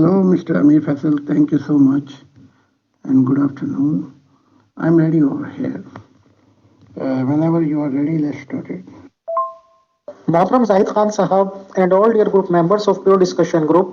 Hello, Mr. Amir Faisal. Thank you so much and good afternoon. I'm ready over here. Whenever you are ready, let's start it. Mohtaram Zahid Khan Sahab and all dear group members of Pure Discussion Group,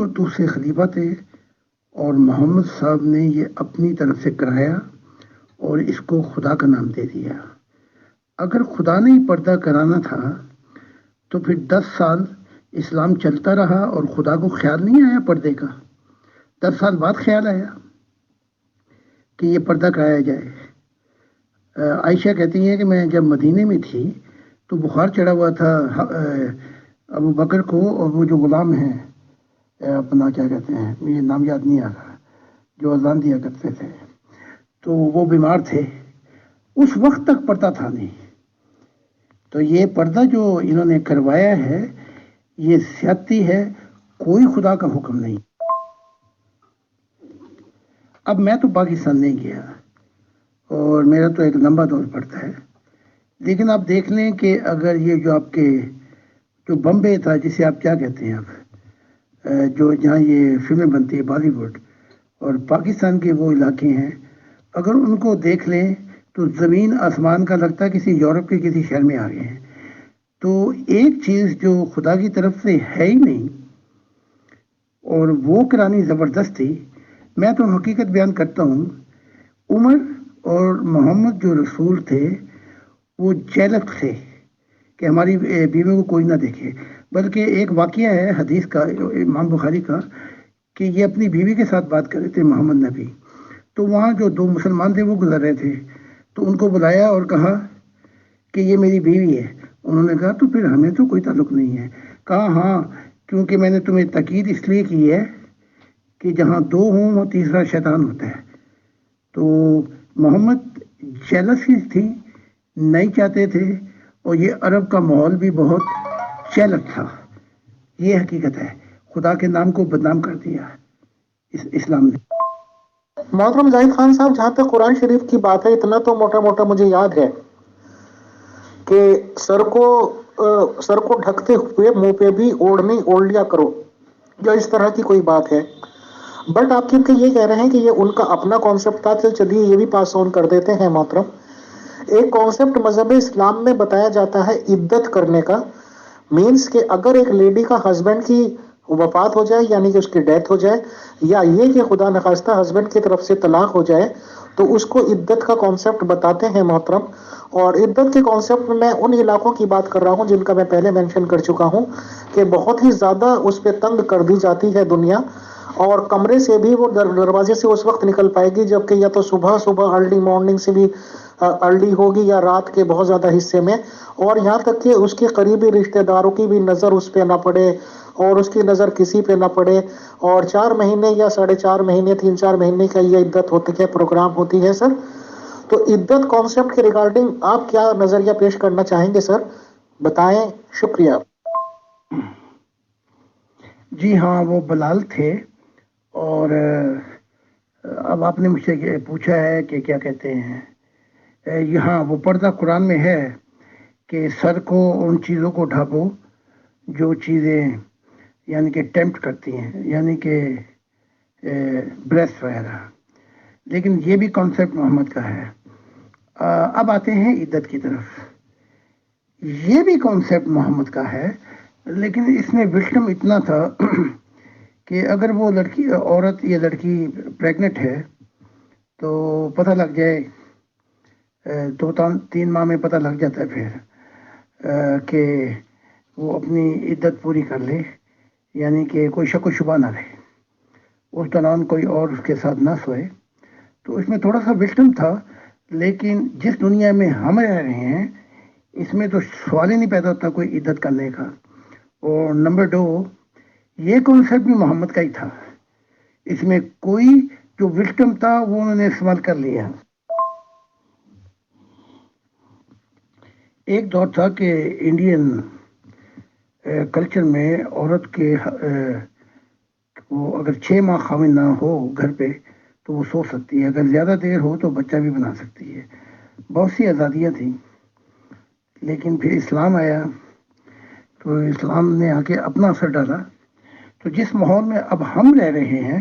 تو دوسرے خلیفہ تھے اور محمد صاحب نے یہ اپنی طرف سے کرایا اور اس کو خدا کا نام دے دیا. اگر خدا نے ہی پردہ کرانا تھا تو پھر 10 سال اسلام چلتا رہا اور خدا کو خیال نہیں آیا پردے کا. 10 سال بعد خیال آیا کہ یہ پردہ کرایا جائے. عائشہ کہتی ہیں کہ میں جب مدینے میں تھی تو بخار چڑھا ہوا تھا ابو بکر کو، اور وہ جو غلام ہیں اپنا کیا کہتے ہیں، یہ نام یاد نہیں آ رہا، جو اذان دیا کرتے تھے، تو وہ بیمار تھے. اس وقت تک پردہ تھا نہیں. تو یہ پردہ جو انہوں نے کروایا ہے یہ زیادتی ہے، کوئی خدا کا حکم نہیں. اب میں تو پاکستان نہیں گیا اور میرا تو ایک لمبا دور پڑتا ہے، لیکن آپ دیکھ لیں کہ اگر یہ جو آپ کے جو بمبے تھا، جسے آپ کیا کہتے ہیں اب، جو جہاں یہ فلمیں بنتی ہے بالی ووڈ، اور پاکستان کے وہ علاقے ہیں، اگر ان کو دیکھ لیں تو زمین آسمان کا لگتا ہے کسی یورپ کے کسی شہر میں آ گئے ہیں. تو ایک چیز جو خدا کی طرف سے ہے ہی نہیں اور وہ کرانی زبردستی. میں تو حقیقت بیان کرتا ہوں، عمر اور محمد جو رسول تھے وہ جیلس تھے کہ ہماری بیوی کو کوئی نہ دیکھے. بلکہ ایک واقعہ ہے حدیث کا امام بخاری کا کہ یہ اپنی بیوی کے ساتھ بات کر رہے تھے محمد نبی، تو وہاں جو 2 مسلمان تھے وہ گزر رہے تھے، تو ان کو بلایا اور کہا کہ یہ میری بیوی ہے. انہوں نے کہا تو پھر ہمیں تو کوئی تعلق نہیں ہے. کہا ہاں، کیونکہ میں نے تمہیں تاکید اس لیے کی ہے کہ جہاں 2 ہوں وہ تیسرا شیطان ہوتا ہے. تو محمد جیلس ہی تھی، نہیں چاہتے تھے، اور یہ عرب کا ماحول بھی بہت جیلس تھا. یہ حقیقت ہے، خدا کے نام کو بدنام کر دیا اسلام نے. محترم زاہد خان صاحب، جہاں تک قرآن شریف کی بات ہے، اتنا تو موٹا موٹا مجھے یاد ہے کہ سر کو ڈھکتے ہوئے منہ پہ بھی اوڑھنی اوڑھ لیا کرو، جو اس طرح کی کوئی بات ہے. بٹ آپ کیونکہ یہ کہہ رہے ہیں کہ یہ ان کا اپنا کانسیپٹ تھا، تو چلیے یہ بھی پاس آن کر دیتے ہیں محترم. ایک کانسیپٹ مذہب اسلام میں بتایا جاتا ہے عدت کرنے کا. مینس کہ اگر ایک لیڈی کا ہسبینڈ کی وفات ہو جائے، یعنی کہ اس کی ڈیتھ ہو جائے، یا یہ کہ خدا نخواستہ ہسبینڈ کی طرف سے طلاق ہو جائے، تو اس کو عدت کا کانسیپٹ بتاتے ہیں محترم. اور عدت کے کانسیپٹ میں ان علاقوں کی بات کر رہا ہوں جن کا میں پہلے مینشن کر چکا ہوں کہ بہت ہی زیادہ اس پہ تنگ کر دی جاتی ہے دنیا، اور کمرے سے بھی وہ دروازے سے اس وقت نکل پائے گی جبکہ یا تو صبح ارلی مارننگ سے بھی ارلی ہوگی یا رات کے بہت زیادہ حصے میں، اور یہاں تک کہ اس کے قریبی رشتہ داروں کی بھی نظر اس پہ نہ پڑے اور اس کی نظر کسی پہ نہ پڑے. اور 4 مہینے یا 4.5 مہینے 3-4 مہینے کا یہ عدت ہوتی ہے، پروگرام ہوتی ہے سر. تو عدت کانسیپٹ کے ریگارڈنگ آپ کیا نظریہ پیش کرنا چاہیں گے سر؟ بتائیں. شکریہ. جی ہاں، وہ بلال تھے. اور اب آپ نے مجھ سے پوچھا ہے کہ کیا کہتے ہیں، یہاں وہ پردہ قرآن میں ہے کہ سر کو ان چیزوں کو ڈھانپو جو چیزیں یعنی کہ ٹیمپٹ کرتی ہیں، یعنی کہ بریسٹ وغیرہ. لیکن یہ بھی کانسیپٹ محمد کا ہے. اب آتے ہیں عدت کی طرف. یہ بھی کانسیپٹ محمد کا ہے، لیکن اس میں وشڈم اتنا تھا کہ اگر وہ عورت یا لڑکی پریگنٹ ہے تو پتہ لگ جائے، 2-3 ماہ میں پتہ لگ جاتا ہے پھر کہ وہ اپنی عدت پوری کر لے، یعنی کہ کوئی شک و شبہ نہ رہے، اس دوران کوئی اور اس کے ساتھ نہ سوئے. تو اس میں تھوڑا سا وشڈم تھا. لیکن جس دنیا میں ہم رہ رہے ہیں اس میں تو سوال ہی نہیں پیدا ہوتا کوئی عدت کرنے کا. اور نمبر 2، یہ کانسیپٹ بھی محمد کا ہی تھا. اس میں کوئی جو وشڈم تھا وہ انہوں نے استعمال کر لیا. ایک دور تھا کہ انڈین کلچر میں عورت کے وہ اگر 6 ماہ خامن نہ ہو گھر پہ تو وہ سو سکتی ہے، اگر زیادہ دیر ہو تو بچہ بھی بنا سکتی ہے. بہت سی آزادیاں تھیں. لیکن پھر اسلام آیا تو اسلام نے آ کے اپنا اثر ڈالا. تو جس ماحول میں اب ہم رہ رہے ہیں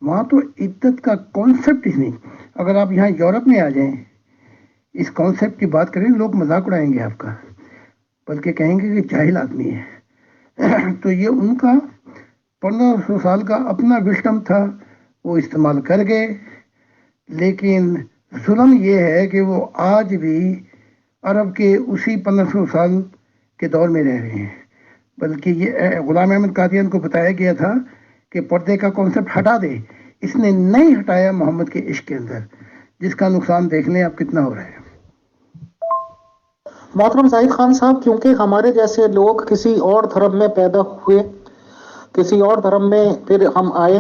وہاں تو عدت کا کانسیپٹ ہی نہیں. اگر آپ یہاں یورپ میں آ جائیں، اس کانسیپٹ کی بات کریں، لوگ مذاق اڑائیں گے آپ کا، بلکہ کہیں گے کہ جاہل آدمی ہے. تو یہ ان کا 1500 سال کا اپنا وشڈم تھا وہ استعمال کر گئے، لیکن ظلم یہ ہے کہ وہ آج بھی عرب کے اسی 1500 سال کے دور میں رہ رہے ہیں۔ بلکہ یہ غلام احمد قادیان کو بتایا گیا تھا کہ پردے کا کانسیپٹ ہٹا دے، اس نے نہیں ہٹایا محمد کے عشق کے اندر، جس کا نقصان دیکھ لیں اب کتنا ہو رہا ہے۔ محترم زاہد خان صاحب، کیونکہ ہمارے جیسے لوگ کسی اور دھرم میں پیدا ہوئے، کسی اور دھرم میں پھر ہم آئے،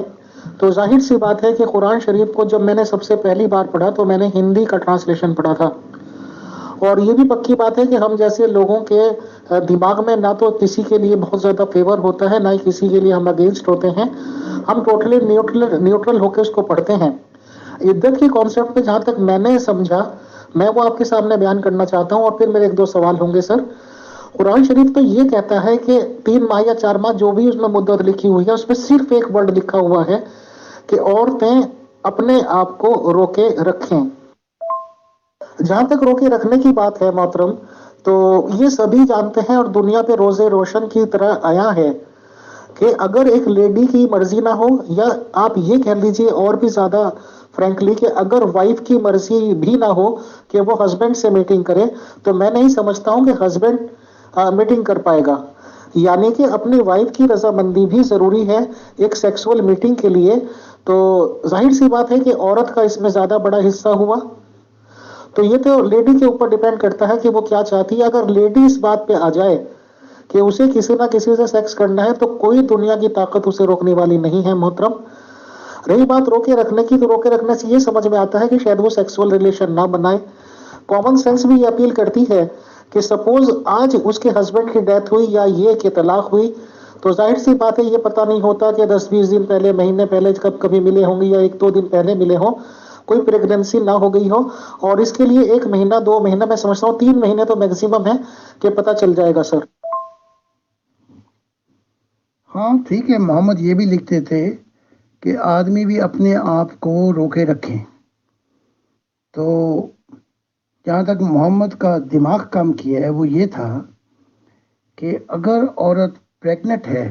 تو ظاہر سی بات ہے کہ قرآن شریف کو جب میں نے سب سے پہلی بار پڑھا تو میں نے ہندی کا ٹرانسلیشن پڑھا تھا، اور یہ بھی پکی بات ہے کہ ہم جیسے لوگوں کے دماغ میں نہ تو کسی کے لیے بہت زیادہ فیور ہوتا ہے، نہ ہی کسی کے لیے ہم اگینسٹ ہوتے ہیں، ہم ٹوٹلی نیوٹرل ہو کے اس کو پڑھتے ہیں۔ عدت کی کانسیپٹ پہ جہاں تک میں نے سمجھا، میں وہ آپ کے سامنے بیان کرنا چاہتا ہوں، اور پھر میرے 1-2 سوال ہوں گے سر۔ قرآن شریف تو یہ کہتا ہے کہ 3 ماہ یا 4 ماہ جو بھی اس میں مدت لکھی ہوئی ہے، اس میں صرف ایک ورڈ لکھا ہوا ہے کہ عورتیں اپنے آپ کو روکے رکھیں۔ جہاں تک روکے رکھنے کی بات ہے محترم، تو یہ سبھی جانتے ہیں اور دنیا پہ روزے روشن کی طرح آیا ہے کہ اگر ایک لیڈی کی مرضی نہ ہو، یا آپ یہ کہہ لیجئے اور بھی زیادہ فرینکلی کہ اگر وائف کی مرضی بھی نہ ہو کہ وہ ہسبینڈ سے میٹنگ کرے، تو میں نہیں سمجھتا ہوں کہ ہسبینڈ میٹنگ کر پائے گا۔ یعنی کہ اپنی وائف کی رضامندی بھی ضروری ہے ایک سیکسول میٹنگ کے لیے۔ تو ظاہر سی بات ہے کہ عورت کا اس میں زیادہ بڑا حصہ ہوا، تو یہ تو لیڈی کے اوپر ڈیپینڈ کرتا ہے کہ وہ کیا چاہتی ہے۔ اگر لیڈی اس بات پہ آ جائے کہ اسے کسی نہ کسی سے سیکس کرنا ہے، تو کوئی دنیا کی طاقت اسے روکنے والی نہیں ہے محترم۔ رہی بات روکے رکھنے کی، تو روکے رکھنے سے یہ سمجھ میں آتا ہے کہ شاید وہ سیکسول ریلیشن نہ بنائے۔ کامن سینس بھی یہ اپیل کرتی ہے کہ سپوز آج اس کے ہسبینڈ کی ڈیتھ ہوئی یا یہ کہ طلاق ہوئی، تو ظاہر سی بات ہے یہ پتہ نہیں ہوتا کہ 10-20 دن پہلے، مہینے پہلے کبھی ملے ہوں گے، یا 1-2 دن پہلے ملے ہوں، کوئی پریگننسی نہ ہو گئی ہو، اور اس کے لیے 1 مہینہ 2 مہینہ، میں سمجھتا ہوں 3 مہینے تو میکسیمم ہے کہ پتہ چل جائے گا سر۔ ہاں ٹھیک ہے، محمد یہ بھی لکھتے تھے کہ آدمی بھی اپنے آپ کو روکے رکھیں۔ تو جہاں تک محمد کا دماغ کام کیا ہے وہ یہ تھا کہ اگر عورت پریگنٹ ہے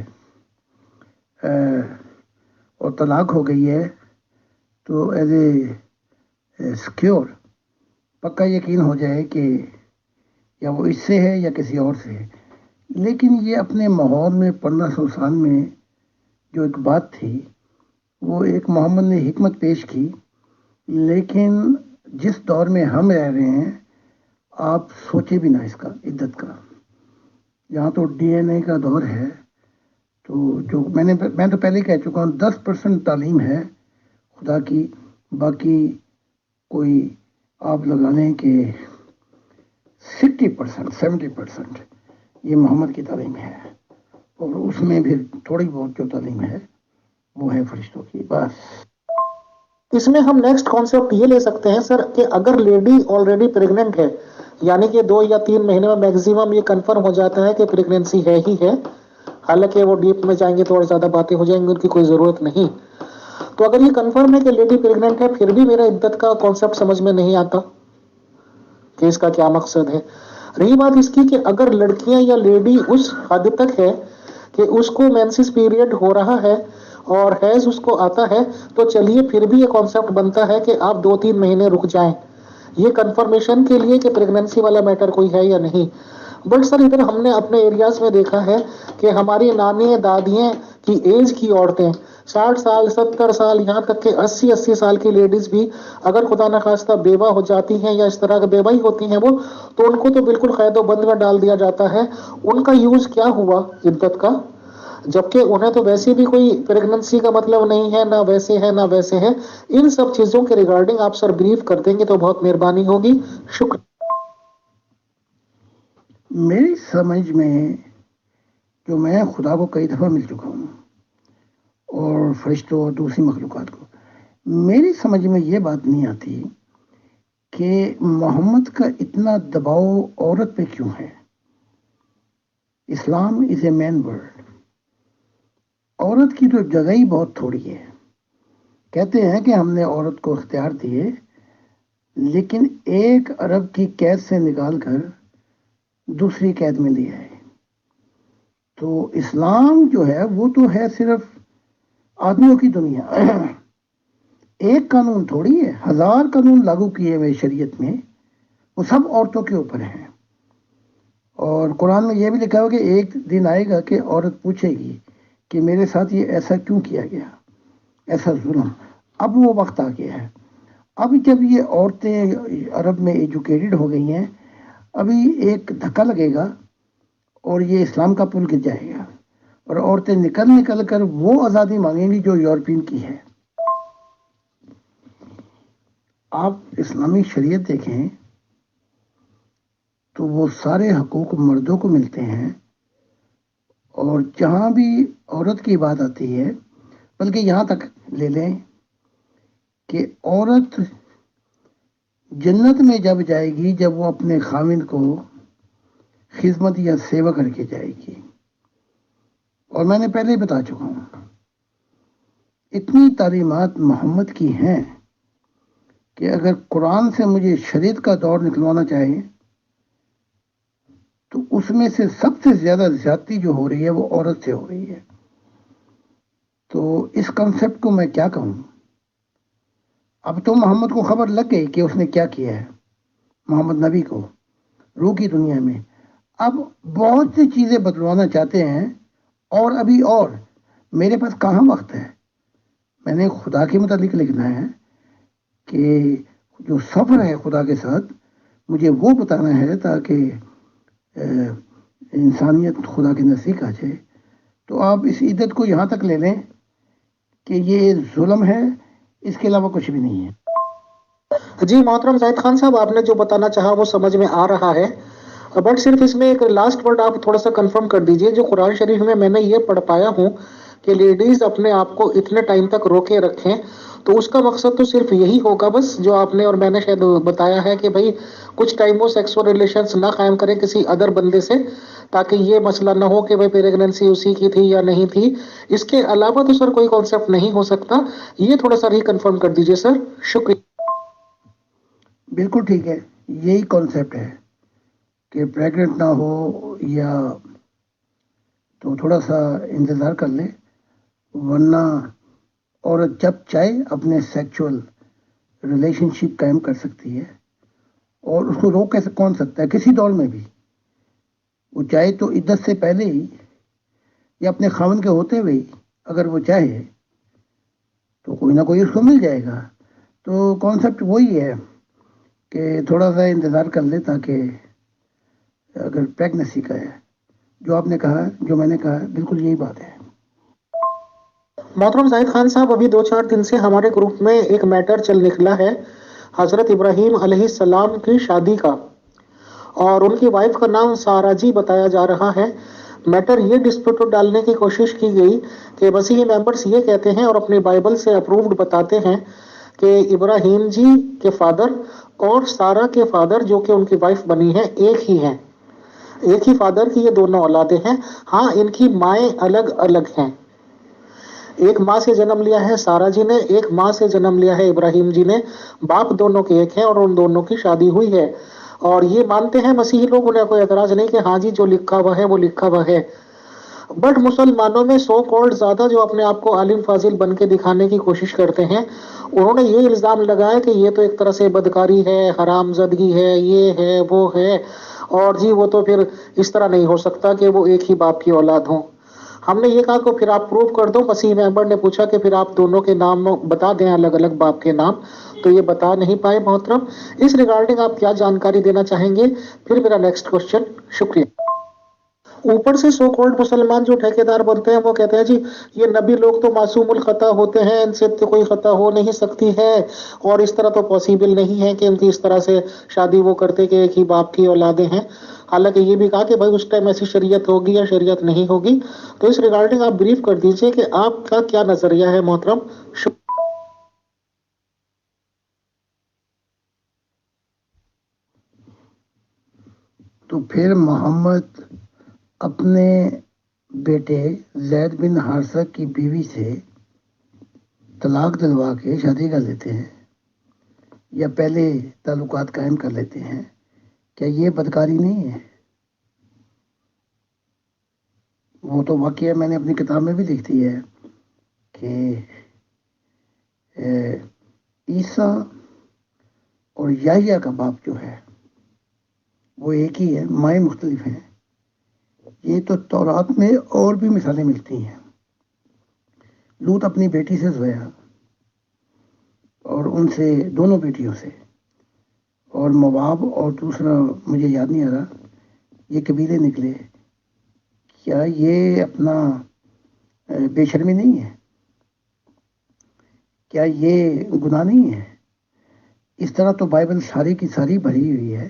اور طلاق ہو گئی ہے، تو ایز اے سیکیور پکا یقین ہو جائے کہ یا وہ اس سے ہے یا کسی اور سے ہے۔ لیکن یہ اپنے ماحول میں 1500 سال میں جو ایک بات تھی، وہ ایک محمد نے حکمت پیش کی، لیکن جس دور میں ہم رہ رہے ہیں آپ سوچے بھی نہ اس کا عدت کا، یہاں تو ڈی این اے کا دور ہے۔ تو جو میں تو پہلے کہہ چکا ہوں 10% تعلیم ہے خدا کی، باقی کوئی آپ لگا لیں کہ 60%، 70% یہ محمد کی تعلیم ہے، اور اس میں پھر تھوڑی بہت جو تعلیم ہے وہ ہے فرشتوں کی بس۔ اس میں ہم نیکسٹ کانسیپٹ یہ لے سکتے ہیں سر کہ اگر لیڈی آلریڈی پریگننٹ ہے، یعنی کہ 2 یا 3 مہینے میں میکسیمم یہ کنفرم ہو جاتا ہے کہ پریگننسی ہے ہی ہے، حالانکہ وہ ڈیپ میں جائیں گے تو اور زیادہ باتیں ہو جائیں گی، ان کی کوئی ضرورت نہیں۔ تو اگر یہ کنفرم ہے کہ لیڈی پریگننٹ ہے، پھر بھی میرا عدت کا کانسیپٹ سمجھ میں نہیں آتا کہ اس کا کیا مقصد ہے۔ رہی بات اس کی کہ اگر لڑکیاں یا لیڈی اس حد تک ہے کہ اس کو مینسس پیریڈ ہو رہا ہے اور حیض اس کو آتا ہے، تو چلیے پھر بھی یہ کانسیپٹ بنتا ہے کہ آپ 2-3 مہینے رک جائیں، یہ کنفرمیشن کے لیے کہ پریگننسی والا میٹر کوئی ہے یا نہیں۔ بٹ سر ادھر ہم نے اپنے ایریاز میں دیکھا ہے کہ ہماری نانی دادیاں کی ایج کی عورتیں 60 سال 70 سال یہاں تک کہ 80 سال کی لیڈیز بھی اگر خدا نخواستہ بیوہ ہو جاتی ہیں یا اس طرح کے بیوہ ہی ہوتی ہیں وہ، تو ان کو تو بالکل قید و بند میں ڈال دیا جاتا ہے۔ ان کا یوز کیا ہوا عدت کا، جبکہ انہیں تو ویسے بھی کوئی پریگننسی کا مطلب نہیں ہے، نہ ویسے ہے نہ ویسے ہے۔ ان سب چیزوں کے ریگارڈنگ آپ سر بریف کر دیں گے تو بہت مہربانی ہوگی، شکریہ۔ میری سمجھ میں، جو میں خدا کو کئی دفعہ مل چکا ہوں اور فرشتوں اور دوسری مخلوقات کو، میری سمجھ میں یہ بات نہیں آتی کہ محمد کا اتنا دباؤ عورت پہ کیوں ہے۔ اسلام از اے مین ورلڈ، عورت کی تو جگہ ہی بہت تھوڑی ہے۔ کہتے ہیں کہ ہم نے عورت کو اختیار دیے، لیکن ایک عرب کی قید سے نکال کر دوسری قید میں لے آئے۔ تو اسلام جو ہے وہ تو ہے صرف آدمیوں کی دنیا، ایک قانون تھوڑی ہے، ہزار قانون لاگو کیے ہوئے شریعت میں، وہ سب عورتوں کے اوپر ہیں۔ اور قرآن میں یہ بھی لکھا ہو کہ ایک دن آئے گا کہ عورت پوچھے گی کہ میرے ساتھ یہ ایسا کیوں کیا گیا، ایسا ظلم۔ اب وہ وقت آ گیا ہے۔ اب جب یہ عورتیں عرب میں ایجوکیٹڈ ہو گئی ہیں، ابھی ایک دھکا لگے گا اور یہ اسلام کا پل گر جائے گا، اور عورتیں نکل نکل کر وہ آزادی مانگیں گی جو یورپین کی ہے۔ آپ اسلامی شریعت دیکھیں تو وہ سارے حقوق مردوں کو ملتے ہیں، اور جہاں بھی عورت کی بات آتی ہے، بلکہ یہاں تک لے لیں کہ عورت جنت میں جب جائے گی جب وہ اپنے خاوند کو خدمت یا سیوا کر کے جائے گی۔ اور میں نے پہلے ہی بتا چکا ہوں، اتنی تعلیمات محمد کی ہیں کہ اگر قرآن سے مجھے شریعت کا دور نکلوانا چاہے تو اس میں سے سب سے زیادہ زیادتی جو ہو رہی ہے وہ عورت سے ہو رہی ہے۔ تو اس کنسپٹ کو میں کیا کہوں؟ اب تو محمد کو خبر لگ گئی کہ اس نے کیا کیا ہے، محمد نبی کو روح کی دنیا میں۔ اب بہت سی چیزیں بدلوانا چاہتے ہیں، اور میرے پاس کہاں وقت ہے؟ میں نے خدا کے متعلق لکھنا ہے کہ جو سفر ہے خدا کے ساتھ مجھے وہ بتانا ہے تاکہ انسانیت خدا کے نزدیک آ جائے۔ تو آپ اس عدت کو یہاں تک لے لیں کہ یہ ظلم ہے، اس کے علاوہ کچھ بھی نہیں ہے۔ جی محترم زاہد خان صاحب، آپ نے جو بتانا چاہا وہ سمجھ میں آ رہا ہے، بٹ صرف اس میں ایک لاسٹ ورڈ آپ تھوڑا سا کنفرم کر دیجئے۔ جو قرآن شریف میں نے یہ پڑھ پایا ہوں کہ لیڈیز اپنے آپ کو اتنے ٹائم تک روکے رکھیں، تو اس کا مقصد تو صرف یہی ہوگا بس جو آپ نے اور میں نے شاید بتایا ہے کہ بھائی کچھ ٹائم وہ سیکسول ریلیشنز نہ قائم کریں کسی ادر بندے سے، تاکہ یہ مسئلہ نہ ہو کہ بھائی پریگننسی اسی کی تھی یا نہیں تھی۔ اس کے علاوہ تو سر کوئی کانسیپٹ نہیں ہو سکتا، یہ تھوڑا سا ریکنفرم کر دیجئے سر، شکریہ۔ بالکل ٹھیک ہے، یہی کانسیپٹ ہے کہ پریگننٹ نہ ہو یا تو تھوڑا سا انتظار کر لے، ورنہ عورت جب چاہے اپنے سیکچول ریلیشن شپ قائم کر سکتی ہے، اور اس کو روک کیسے کون سکتا ہے؟ کسی دور میں بھی وہ چاہے تو عدت سے پہلے ہی یا اپنے خاوند کے ہوتے ہوئے ہی اگر وہ چاہے تو کوئی نہ کوئی اس کو مل جائے گا۔ تو کانسیپٹ وہی ہے کہ تھوڑا سا انتظار کر لے، تاکہ اگر پریگنسی کا ہے، جو آپ نے کہا، جو میں نے کہا، بالکل یہی بات ہے۔ محترم زاہد خان صاحب، ابھی 2-4 دن سے ہمارے گروپ میں ایک میٹر چل نکلا ہے حضرت ابراہیم علیہ السلام کی شادی کا، اور ان کی وائف کا نام سارہ جی بتایا جا رہا ہے۔ میٹر یہ ڈسپیوٹ ڈالنے کی کوشش کی گئی کہ مسیحی ممبرس یہ کہتے ہیں اور اپنی بائبل سے اپرووڈ بتاتے ہیں کہ ابراہیم جی کے فادر اور سارہ کے فادر جو کہ ان کی وائف بنی ہے ایک ہی ہیں، ایک ہی فادر کی یہ دونوں اولادیں ہیں۔ ہاں، ان کی مائیں الگ الگ ہیں، ایک ماں سے جنم لیا ہے سارہ جی نے، ایک ماں سے جنم لیا ہے ابراہیم جی نے، باپ دونوں کے ایک ہیں اور ان دونوں کی شادی ہوئی ہے۔ اور یہ مانتے ہیں مسیحی لوگ، انہیں کوئی اعتراض نہیں کہ ہاں جی جو لکھا ہوا ہے وہ لکھا ہوا ہے۔ بٹ مسلمانوں میں سو کالڈ زیادہ جو اپنے آپ کو عالم فاضل بن کے دکھانے کی کوشش کرتے ہیں، انہوں نے یہ الزام لگایا کہ یہ تو ایک طرح سے بدکاری ہے، حرام زدگی ہے، یہ ہے وہ ہے، اور جی وہ تو پھر اس طرح نہیں ہو سکتا کہ وہ ایک ہی باپ کی اولاد ہوں۔ ہم نے یہ کہا کہ پھر آپ پروف کر دو۔ مسیح ممبر نے پوچھا کہ پھر آپ دونوں کے نام بتا دیں، الگ الگ باپ کے نام، تو یہ بتا نہیں پائے۔ محترم، اس ریگارڈنگ آپ کیا جانکاری دینا چاہیں گے؟ پھر میرا نیکسٹ کوشچن۔ شکریہ۔ اوپر سے سو کالڈ مسلمان جو ٹھیکیدار بنتے ہیں وہ کہتے ہیں جی یہ نبی لوگ تو معصوم الخطا ہوتے ہیں، ان سے تو کوئی خطا ہو نہیں سکتی ہے، اور اس طرح تو پاسبل نہیں ہے کہ ان کی اس طرح سے شادی وہ کرتے کہ ایک ہی باپ کی اولادیں ہیں۔ حالانکہ یہ بھی کہا کہ بھائی اس ٹائم ایسی شریعت ہوگی یا شریعت نہیں ہوگی۔ تو اس ریگارڈنگ آپ بریف کر دیجئے کہ آپ کا کیا نظریہ ہے محترم۔ تو پھر محمد اپنے بیٹے زید بن حارثہ کی بیوی سے طلاق دلوا کے شادی کر لیتے ہیں، یا پہلے تعلقات قائم کر لیتے ہیں، کیا یہ بدکاری نہیں ہے؟ وہ تو واقعہ میں نے اپنی کتاب میں بھی لکھ دی ہے کہ عیسیٰ اور یحییٰ کا باپ جو ہے وہ ایک ہی ہے، مائیں مختلف ہیں. یہ تو تورات میں اور بھی مثالیں ملتی ہیں. لوط اپنی بیٹی سے زویا اور ان سے دونوں بیٹیوں سے، اور مواب اور دوسرا مجھے یاد نہیں آ رہا، یہ قبیلے نکلے. کیا یہ اپنا بے شرمی نہیں ہے؟ کیا یہ گناہ نہیں ہے؟ اس طرح تو بائبل ساری کی ساری بھری ہوئی ہے.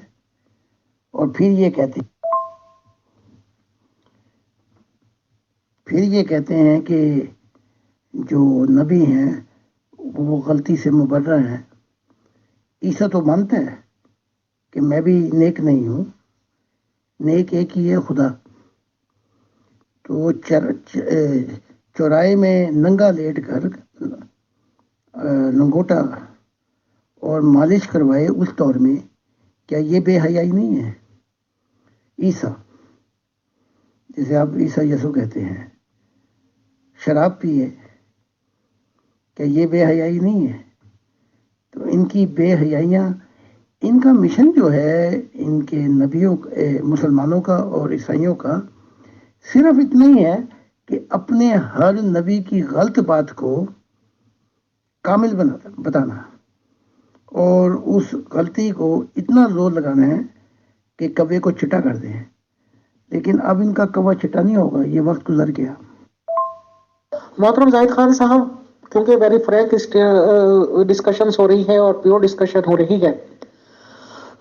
اور پھر یہ کہتے ہیں کہ جو نبی ہیں وہ غلطی سے مبرہ ہیں. عیسیٰ تو مانتا ہے کہ میں بھی نیک نہیں ہوں، نیک ایک ہی ہے، خدا. تو چوراہے میں ننگا لیٹ کر لنگوٹا اور مالش کروائے اس دور میں، کیا یہ بے حیائی نہیں ہے؟ عیسیٰ، جسے آپ عیسیٰ یسوع کہتے ہیں، شراب پیے، کیا یہ بے حیائی نہیں ہے؟ تو ان کی بے حیائیاں، ان کا مشن جو ہے، ان کے نبیوں مسلمانوں کا اور عیسائیوں کا صرف اتنا ہی ہے کہ اپنے ہر نبی کی غلط بات کو کامل بتانا، اور اس غلطی کو اتنا زور لگانا ہے کہ کوے کو چٹا کر دیں. لیکن اب ان کا کوا چٹا نہیں ہوگا، یہ وقت گزر گیا. محترم زاہد خان صاحب، کیونکہ ویری فرینک ڈسکشنز ہو رہی ہے اور پیور ڈسکشن ہو رہی ہے،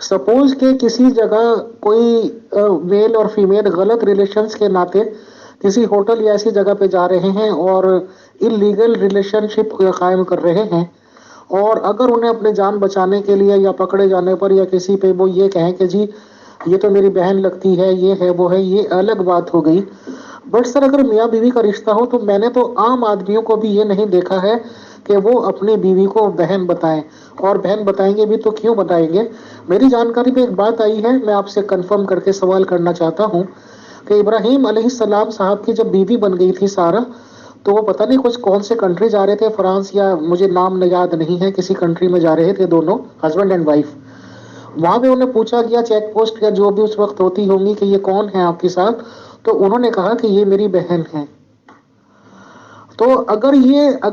سپوز کہ کسی جگہ کوئی میل اور فیمیل غلط ریلیشنز کے ناطے کسی ہوٹل یا ایسی جگہ پہ جا رہے ہیں اور انلیگل ریلیشن شپ قائم کر رہے ہیں، اور اگر انہیں اپنے جان بچانے کے لیے یا پکڑے جانے پر یا کسی پہ وہ یہ کہیں کہ جی یہ تو میری بہن لگتی ہے، یہ ہے وہ ہے، یہ الگ بات ہو گئی. بٹ سر، اگر میاں بیوی کا رشتہ ہو تو میں نے تو عام آدمیوں کو بھی یہ نہیں دیکھا ہے کہ وہ اپنی بیوی کو بہن بتائیں، اور بہن بتائیں گے بھی تو کیوں بتائیں گے. میری جانکاری میں ایک بات آئی ہے، میں آپ سے کنفرم کر کے سوال کرنا چاہتا ہوں کہ ابراہیم علیہ السلام صاحب کی جب بیوی بن گئی تھی سارا، تو وہ پتہ نہیں کچھ کون سے کنٹری جا رہے تھے، فرانس یا مجھے نام یاد نہیں ہے، کسی کنٹری میں جا رہے تھے دونوں ہسبینڈ اینڈ وائف. وہاں پہ انہیں پوچھا گیا چیک پوسٹ یا جو بھی اس وقت ہوتی ہوں گی کہ یہ کون ہے آپ کے ساتھ، تو انہوں نے کہا کہ یہ میری بہن ہے. تو اگر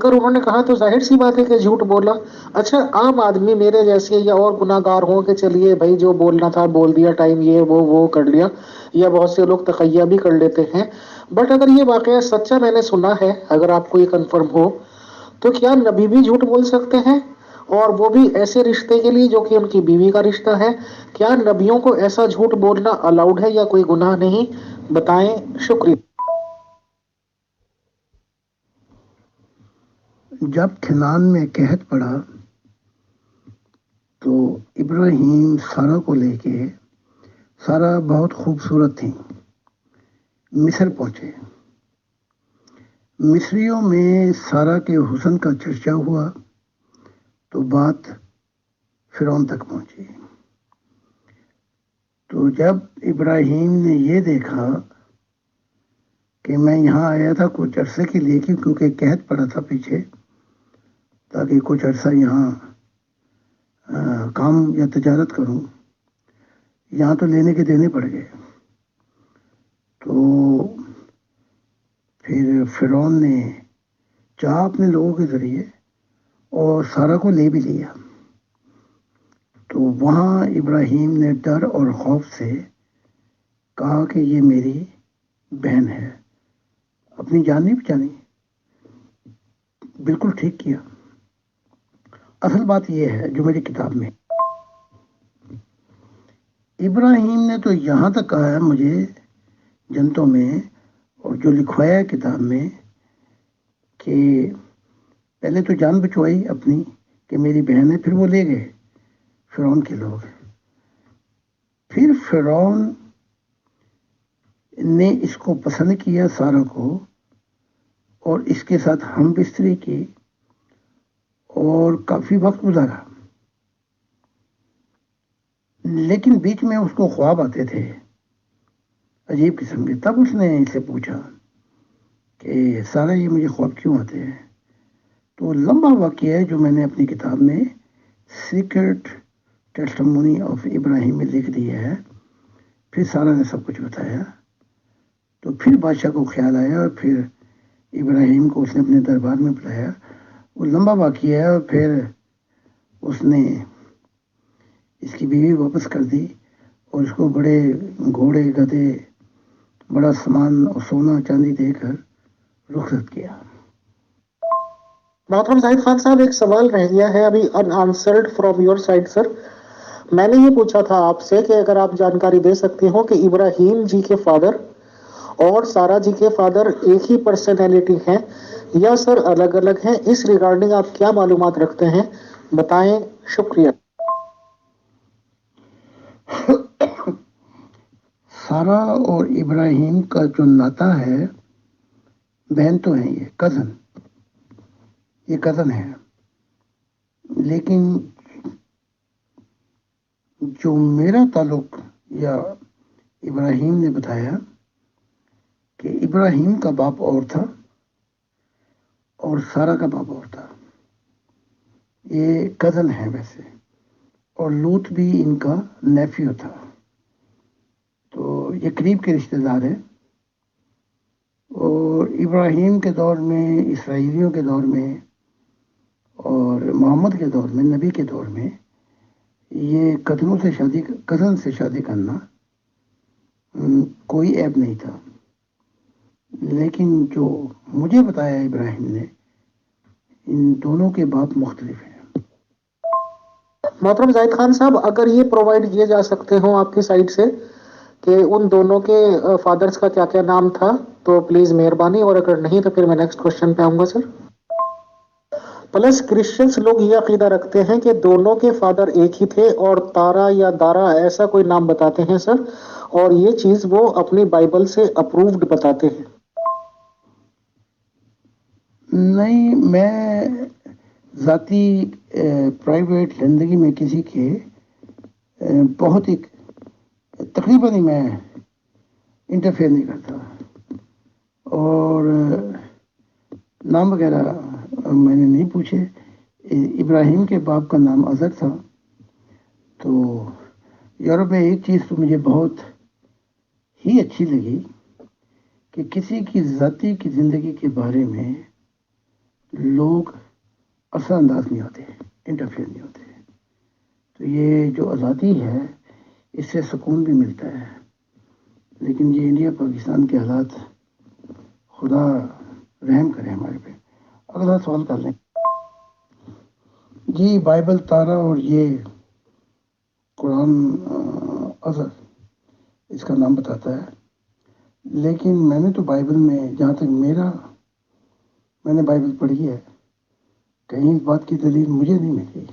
انہوں نے کہا تو ظاہر سی بات ہے کہ جھوٹ بولا. اچھا، عام آدمی میرے جیسے یا اور گناہ گار ہوں کہ چلیے بھائی جو بولنا تھا بول دیا، ٹائم یہ وہ کر لیا، یا بہت سے لوگ تقیہ بھی کر لیتے ہیں. بٹ اگر یہ واقعہ سچا میں نے سنا ہے، اگر آپ کو یہ کنفرم ہو، تو کیا نبی بھی جھوٹ بول سکتے ہیں؟ اور وہ بھی ایسے رشتے کے لیے جو کہ ان کی بیوی کا رشتہ ہے. کیا نبیوں کو ایسا جھوٹ بولنا الاؤڈ ہے یا کوئی گناہ نہیں؟ بتائیں. شکریہ. جب کنعان میں قحط پڑا تو ابراہیم سارہ کو لے کے، سارہ بہت خوبصورت تھی، مصر پہنچے. مصریوں میں سارہ کے حسن کا چرچا ہوا تو بات فرعون تک پہنچی. تو جب ابراہیم نے یہ دیکھا کہ میں یہاں آیا تھا کچھ عرصے کے لیے، کیونکہ قحط پڑا تھا پیچھے، تاکہ کچھ عرصہ یہاں کام یا تجارت کروں، یہاں تو لینے کے دینے پڑ گئے. تو پھر فرعون نے چاہا اپنے لوگوں کے ذریعے اور سارہ کو لے بھی لیا. تو وہاں ابراہیم نے ڈر اور خوف سے کہا کہ یہ میری بہن ہے، اپنی جان نہیں بچانی. بالکل ٹھیک کیا. اصل بات یہ ہے جو میری کتاب میں، ابراہیم نے تو یہاں تک کہا ہے مجھے جنتوں میں، اور جو لکھوایا ہے کتاب میں، کہ پہلے تو جان بچوائی اپنی کہ میری بہن ہے، پھر وہ لے گئے فرعون کے لوگ. پھر فرعون نے اس کو پسند کیا سارہ کو، اور اس کے ساتھ ہم بستری کی اور کافی وقت گزارا. لیکن بیچ میں اس کو خواب آتے تھے عجیب قسم کے. تب اس نے اس سے پوچھا کہ سارہ یہ مجھے خواب کیوں آتے ہیں؟ تو لمبا واقعہ ہے جو میں نے اپنی کتاب میں سیکرٹ ٹیسٹمونی آف ابراہیم میں لکھ دیا ہے. پھر سارا نے سب کچھ بتایا. تو پھر بادشاہ کو خیال آیا اور پھر ابراہیم کو اس نے اپنے دربار میں بلایا. وہ لمبا واقعہ ہے. اور پھر اس نے اس کی بیوی واپس کر دی اور اس کو بڑے گھوڑے گدھے بڑا سامان اور سونا چاندی دے کر رخصت کیا. محترم زاہد خان صاحب، ایک سوال رہ گیا ہے ابھی ان آنسرڈ فرام یور سائڈ سر. میں نے یہ پوچھا تھا آپ سے کہ اگر آپ جانکاری دے سکتے ہو کہ ابراہیم جی کے فادر اور سارا جی کے فادر ایک ہی پرسنالٹی ہیں یا سر الگ الگ ہیں، اس ریگارڈنگ آپ کیا معلومات رکھتے ہیں، بتائیں. شکریہ. سارا اور ابراہیم کا جو ناتا ہے، بہن تو ہیں، یہ کزن ہے. لیکن جو میرا تعلق یا ابراہیم نے بتایا کہ ابراہیم کا باپ اور تھا اور سارا کا باپ اور تھا. یہ کزن ہے ویسے، اور لوط بھی ان کا نیفیو تھا. تو یہ قریب کے رشتہ دار ہیں. اور ابراہیم کے دور میں، اسرائیلیوں کے دور میں اور محمد کے دور میں، نبی کے دور میں، یہ کزن سے شادی کرنا کوئی عیب نہیں تھا. لیکن جو مجھے بتایا ابراہیم نے، ان دونوں کے باپ مختلف ہیں. محترم زاہد خان صاحب، اگر یہ پرووائڈ کیے جا سکتے ہوں آپ کی سائٹ سے کہ ان دونوں کے فادرز کا کیا کیا نام تھا تو پلیز مہربانی، اور اگر نہیں تو پھر میں نیکسٹ کوشچن پہ آؤں گا سر. پلس کرسچنس لوگ یہ عقیدہ رکھتے ہیں کہ دونوں کے فادر ایک ہی تھے اور تارا یا دارا ایسا کوئی نام بتاتے ہیں سر، اور یہ چیز وہ اپنی بائبل سے اپرووڈ بتاتے ہیں. نہیں، میں ذاتی پرائیویٹ زندگی میں کسی کے بہت ہی تقریباً ہی میں انٹرفیئر نہیں کرتا. اور نام وغیرہ میں نے نہیں پوچھے. ابراہیم کے باپ کا نام اظہر تھا. تو یورپ میں ایک چیز تو مجھے بہت ہی اچھی لگی کہ کسی کی ذاتی کی زندگی کے بارے میں لوگ اثر انداز نہیں ہوتے، انٹرفیئر نہیں ہوتے. تو یہ جو آزادی ہے، اس سے سکون بھی ملتا ہے. لیکن یہ انڈیا پاکستان کے حالات، خدا رحم کرے ہمارے پہ. اگلا سوال کر لیں. جی، بائبل تارا اور یہ قرآن اظہر اس کا نام بتاتا ہے. لیکن میں نے تو بائبل میں، جہاں تک میں نے بائبل پڑھی ہے، کہیں اس بات کی دلیل مجھے نہیں ملی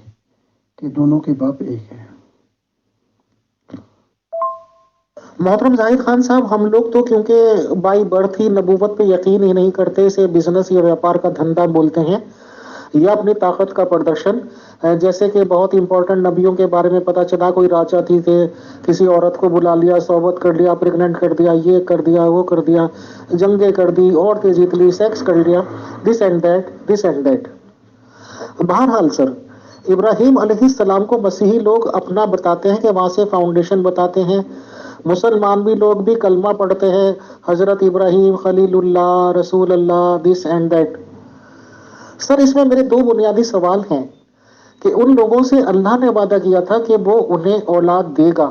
کہ دونوں کے باپ ایک ہیں. محترم زاہد خان صاحب، ہم لوگ تو کیونکہ بائی برتھ ہی نبوت پہ یقین ہی نہیں کرتے، اسے بزنس یا ویاپار کا دھندا بولتے ہیں یا اپنی طاقت کا پردرشن. جیسے کہ بہت امپورٹنٹ نبیوں کے بارے میں پتا چلا، کوئی راجا تھی کہ کسی عورت کو بلا لیا، صحبت کر لیا، پریگننٹ کر دیا، یہ کر دیا، وہ کر دیا، جنگیں کر دی، عورتیں جیت لی، سیکس کر لیا، this and that, this and that. بہرحال سر، ابراہیم علیہ السلام کو مسیحی لوگ اپنا بتاتے ہیں کہ وہاں سے فاؤنڈیشن بتاتے ہیں. مسلمان بھی لوگ بھی کلمہ پڑھتے ہیں، حضرت ابراہیم خلیل اللہ، رسول اللہ، دس اینڈ دیٹ. سر، اس میں میرے دو بنیادی سوال ہیں کہ ان لوگوں سے اللہ نے وعدہ کیا تھا کہ وہ انہیں اولاد دے گا،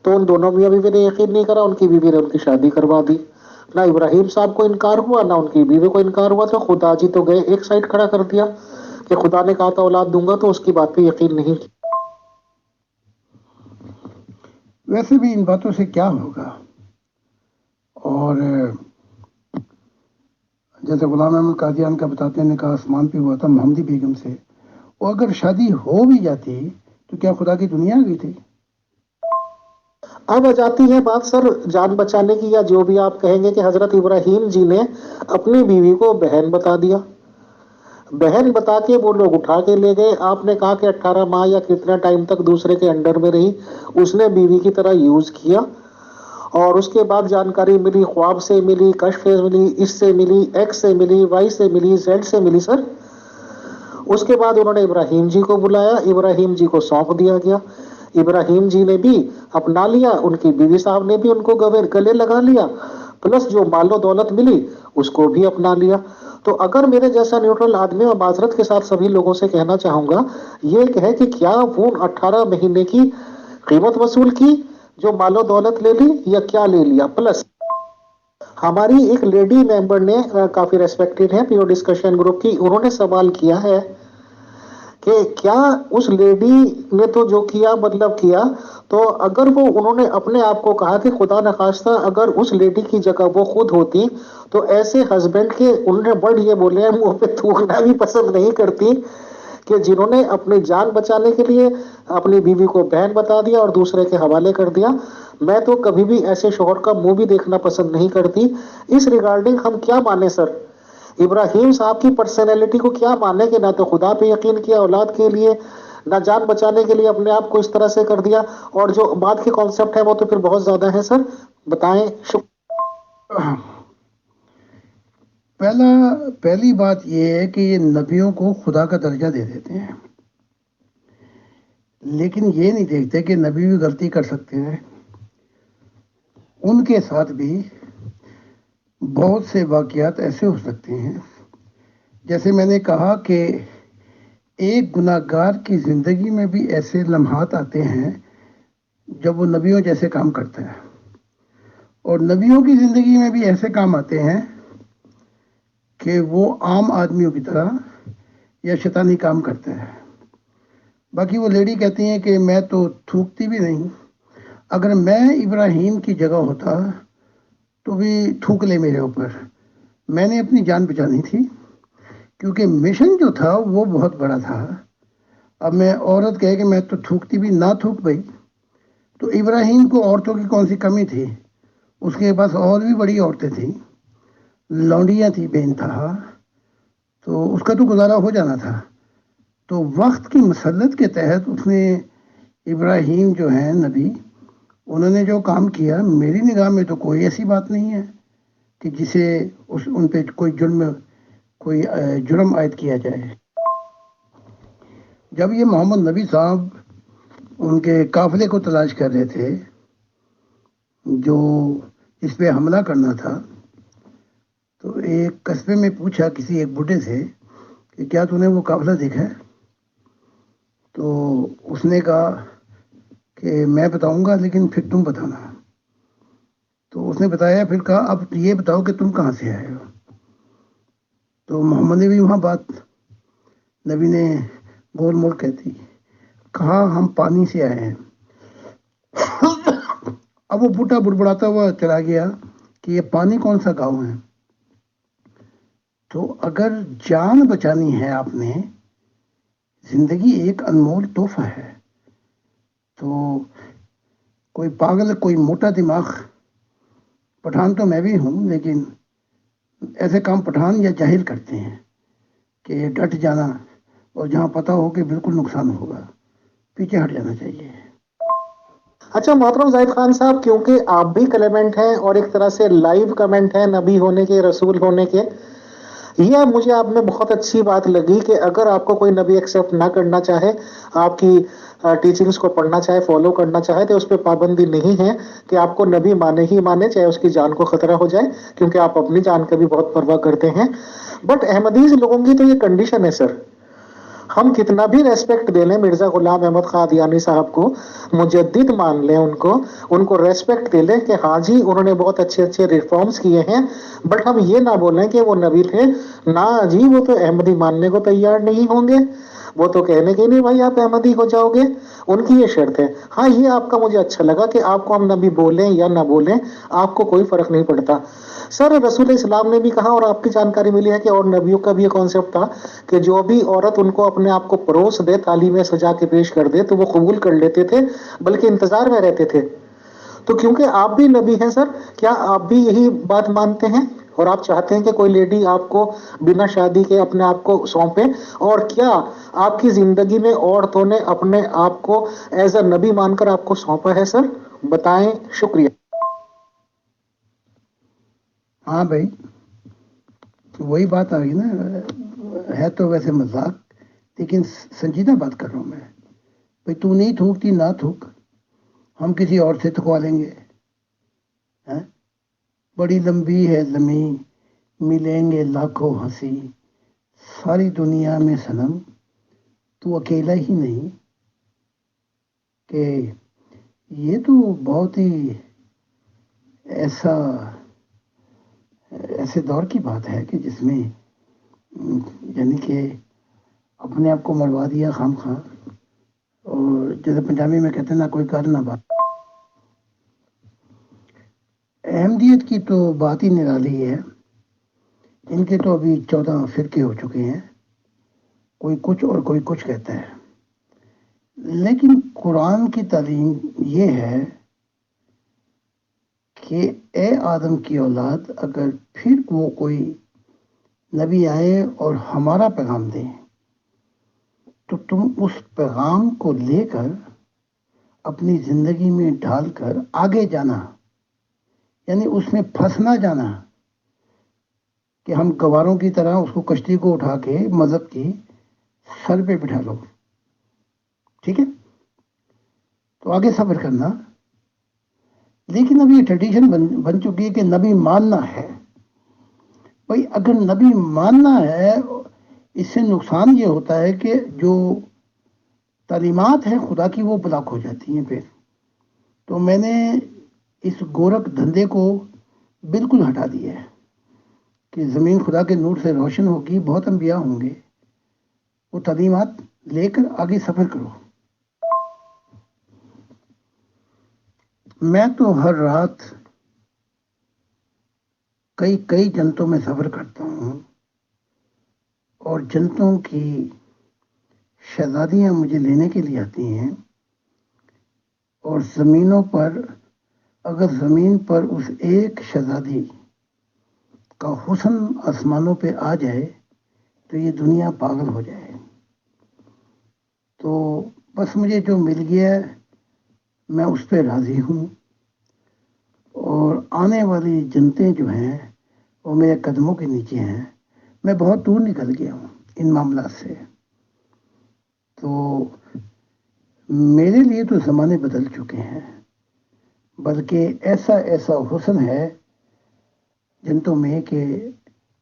تو ان دونوں میاں بیوی نے یقین نہیں کرا، ان کی بیوی نے ان کی شادی کروا دی. نہ ابراہیم صاحب کو انکار ہوا، نہ ان کی بیوی کو انکار ہوا. تو خدا جی تو گئے ایک سائڈ کھڑا کر دیا کہ خدا نے کہا تھا اولاد دوں گا، تو اس کی بات پہ یقین نہیں. ویسے بھی ان باتوں سے کیا ہوگا. اور جیسے غلام احمد قادیان کا بتاتے ہیں، نکاح آسمان پہ ہوا تھا محمدی بیگم سے. اور اگر شادی ہو بھی جاتی تو کیا خدا کی دنیا آ گئی تھی؟ اب آ جاتی ہے بات سر جان بچانے کی، یا جو بھی آپ کہیں گے، کہ حضرت ابراہیم جی نے اپنی بیوی کو بہن بتا دیا. بہن بتا کے وہ لوگ اٹھا کے لے گئے. آپ نے کہا کہ 18 ماہ یا کتنا ٹائم تک دوسرے کے انڈر میں رہی، اس نے بیوی کی طرح یوز کیا. اور اس کے بعد جانکاری ملی، خواب سے ملی، کشف سے ملی، اس سے ملی، ایکس سے ملی، وائی سے ملی، زیڈ سے ملی سر. اس کے بعد انہوں نے ابراہیم جی کو بلایا, ابراہیم جی کو سونپ دیا گیا, ابراہیم جی نے بھی اپنا لیا, ان کی بیوی صاحب نے بھی ان کو گلے لگا لیا, پلس جو مال و دولت ملی اس کو بھی اپنا لیا. تو اگر میرے جیسا نیوٹرل آدمی, اور معذرت کے ساتھ سبھی لوگوں سے کہنا چاہوں گا, یہ کہے کہ کیا وہ 18 مہینے کی قیمت وصول کی جو مال و دولت لے لی, یا کیا لے لیا. پلس ہماری ایک لیڈی ممبر نے, کافی ریسپیکٹڈ ہے پیو ڈسکشن گروپ کی, انہوں نے سوال کیا ہے کہ کیا اس لیڈی نے تو جو کیا مطلب کیا, تو اگر وہ انہوں نے اپنے آپ کو کہا کہ خدا نخواستہ اگر اس لیڈی کی جگہ وہ خود ہوتی تو ایسے ہسبینڈ کے, انہوں نے بڑھ یہ بولے ہیں, منہ پہ تھوکنا بھی پسند نہیں کرتی کہ جنہوں نے اپنی جان بچانے کے لیے اپنی بیوی کو بہن بتا دیا اور دوسرے کے حوالے کر دیا. میں تو کبھی بھی ایسے شوہر کا منہ بھی دیکھنا پسند نہیں کرتی. اس ریگارڈنگ ہم کیا مانے سر؟ ابراہیم صاحب کی پرسنالٹی کو کیا مانے کہ نہ تو خدا پہ یقین کیا اولاد کے لیے, نہ جان بچانے کے لیے اپنے آپ کو اس طرح سے کر دیا, اور جو بات کے کانسیپٹ ہے وہ تو پھر بہت زیادہ ہے سر, بتائیں. پہلی بات یہ ہے کہ یہ نبیوں کو خدا کا درجہ دے دیتے ہیں, لیکن یہ نہیں دیکھتے کہ نبی بھی غلطی کر سکتے ہیں. ان کے ساتھ بھی بہت سے واقعات ایسے ہو سکتے ہیں, جیسے میں نے کہا کہ ایک گناہ گار کی زندگی میں بھی ایسے لمحات آتے ہیں جب وہ نبیوں جیسے کام کرتا ہے, اور نبیوں کی زندگی میں بھی ایسے کام آتے ہیں کہ وہ عام آدمیوں کی طرح یا شیطانی کام کرتا ہے. باقی وہ لیڈی کہتی ہیں کہ میں تو تھوکتی بھی نہیں, اگر میں ابراہیم کی جگہ ہوتا تو بھی تھوک لے میرے اوپر, میں نے اپنی جان بچانی تھی, کیونکہ مشن جو تھا وہ بہت بڑا تھا. اب میں عورت کہے کہ میں تو تھوکتی بھی نہ تھوک بھائی, تو ابراہیم کو عورتوں کی کون سی کمی تھی؟ اس کے پاس اور بھی بڑی عورتیں تھیں, لونڈیاں تھیں بے انتہا, تو اس کا تو گزارا ہو جانا تھا. تو وقت کی مسلط کے تحت اس نے, ابراہیم جو ہیں نبی, انہوں نے جو کام کیا, میری نگاہ میں تو کوئی ایسی بات نہیں ہے کہ جسے ان پہ کوئی جرم عائد کیا جائے. جب یہ محمد نبی صاحب ان کے قافلے کو تلاش کر رہے تھے جو اس پہ حملہ کرنا تھا, تو ایک قصبے میں پوچھا کسی ایک بڈھے سے کہ کیا تو نے وہ قافلہ دیکھا ہے؟ تو اس نے کہا کہ میں بتاؤں گا لیکن پھر تم بتانا. تو اس نے بتایا, پھر کہا اب یہ بتاؤ کہ تم کہاں سے آئے ہو؟ تو محمد نے بھی وہاں بات, نبی نے گول مول کہتی, کہا ہم پانی سے آئے ہیں. اب وہ بوٹا بڑبڑاتا ہوا چلا گیا کہ یہ پانی کون سا گاؤں ہے. تو اگر جان بچانی ہے آپ نے, زندگی ایک انمول تحفہ ہے, تو کوئی پاگل, کوئی موٹا دماغ, پٹھان تو میں بھی ہوں, لیکن ایسے کام پٹھان یا جاہل کرتے ہیں کہ ڈٹ جانا, اور جہاں پتہ ہو کہ بالکل نقصان ہوگا پیچھے ہٹ جانا چاہیے. اچھا محترم زاہد خان صاحب, کیونکہ آپ بھی کلیمنٹ ہیں اور ایک طرح سے لائیو کمنٹ ہیں نبی ہونے کے, رسول ہونے کے, یہ مجھے آپ میں بہت اچھی بات لگی کہ اگر آپ کو کوئی نبی ایکسیپٹ نہ کرنا چاہے, آپ کی ٹیچنگز کو پڑھنا چاہے, فالو کرنا چاہے, تو اس پہ پابندی نہیں ہے کہ آپ کو نبی مانے ہی مانے, چاہے اس کی جان کو خطرہ ہو جائے, کیونکہ آپ اپنی جان کا بھی بہت پرواہ کرتے ہیں. بٹ احمدیز لوگوں کی تو یہ کنڈیشن ہے سر, ہم کتنا بھی ریسپیکٹ دے لیں مرزا غلام احمد قادیانی صاحب کو, مجدد مان لیں ان کو ریسپیکٹ دے لیں کہ ہاں جی انہوں نے بہت اچھے اچھے ریفارمز کیے ہیں, بٹ ہم یہ نہ بولیں کہ وہ نبی تھے. نہ جی, وہ تو احمدی ماننے کو تیار نہیں ہوں گے, وہ تو کہنے کے نہیں بھائی آپ احمدی ہو جاؤ گے, ان کی یہ شرط ہے. ہاں یہ آپ کا مجھے اچھا لگا کہ آپ کو ہم نبی بولیں یا نہ بولیں, آپ کو کوئی فرق نہیں پڑتا. سر رسول اسلام نے بھی کہا, اور آپ کی جانکاری ملی ہے کہ اور نبیوں کا بھی یہ کانسیپٹ تھا کہ جو بھی عورت ان کو اپنے آپ کو پروس دے, تعلیم سجا کے پیش کر دے, تو وہ قبول کر لیتے تھے, بلکہ انتظار میں رہتے تھے. تو کیونکہ آپ بھی نبی ہیں سر, کیا آپ بھی یہی بات مانتے ہیں اور آپ چاہتے ہیں کہ کوئی لیڈی آپ کو بنا شادی کے اپنے آپ کو سونپے؟ اور کیا آپ کی زندگی میں عورتوں نے اپنے آپ کو ایز اے نبی مان کر آپ کو سونپا ہے سر؟ بتائیں. شکریہ. ہاں بھائی, وہی بات آ گئی نا, ہے تو ویسے مذاق لیکن سنجیدہ بات کر رہا ہوں میں. بھائی تو نہیں تھوکتی نہ تھوک، ہم کسی اور سے تھکوا لیں گے. بڑی لمبی ہے زمین، ملیں گے لاکھوں ہنسی، ساری دنیا میں صنم تو اکیلا ہی نہیں. کہ یہ تو بہت ہی ایسے دور کی بات ہے کہ جس میں یعنی کہ اپنے آپ کو مروا دیا خام خواہ. اور جیسے پنجابی میں کہتے ہیں، نہ کوئی کر نہ بات. احمدیت کی تو بات ہی نرالی ہے. ان کے تو ابھی 14 فرقے ہو چکے ہیں، کوئی کچھ اور کوئی کچھ کہتا ہے. لیکن قرآن کی تعلیم یہ ہے کہ اے آدم کی اولاد، اگر پھر وہ کوئی نبی آئے اور ہمارا پیغام دے تو تم اس پیغام کو لے کر اپنی زندگی میں ڈھال کر آگے جانا، یعنی اس میں پھنس نہ جانا کہ ہم گواروں کی طرح اس کو کشتی کو اٹھا کے مذہب کی سر پہ بٹھا لو. ٹھیک ہے، تو آگے سفر کرنا. لیکن اب یہ ٹریڈیشن بن چکی ہے کہ نبی ماننا ہے. بھائی اگر نبی ماننا ہے، اس سے نقصان یہ ہوتا ہے کہ جو تعلیمات ہیں خدا کی وہ بلاک ہو جاتی ہیں پھر. تو میں نے اس گورکھ دھندے کو بالکل ہٹا دیا ہے کہ زمین خدا کے نور سے روشن ہوگی، بہت انبیاء ہوں گے، وہ تعلیمات لے کر آگے سفر کرو. میں تو ہر رات کئی جنتوں میں سفر کرتا ہوں، اور جنتوں کی شہزادیاں مجھے لینے کے لیے آتی ہیں. اور زمینوں پر، اگر زمین پر اس ایک شہزادی کا حسن آسمانوں پہ آ جائے تو یہ دنیا پاگل ہو جائے. تو بس مجھے جو مل گیا ہے میں اس پہ راضی ہوں. اور آنے والی جنتیں جو ہیں وہ میرے قدموں کے نیچے ہیں. میں بہت دور نکل گیا ہوں ان معاملات سے. تو میرے لیے تو زمانے بدل چکے ہیں، بلکہ ایسا حسن ہے جنتوں میں کہ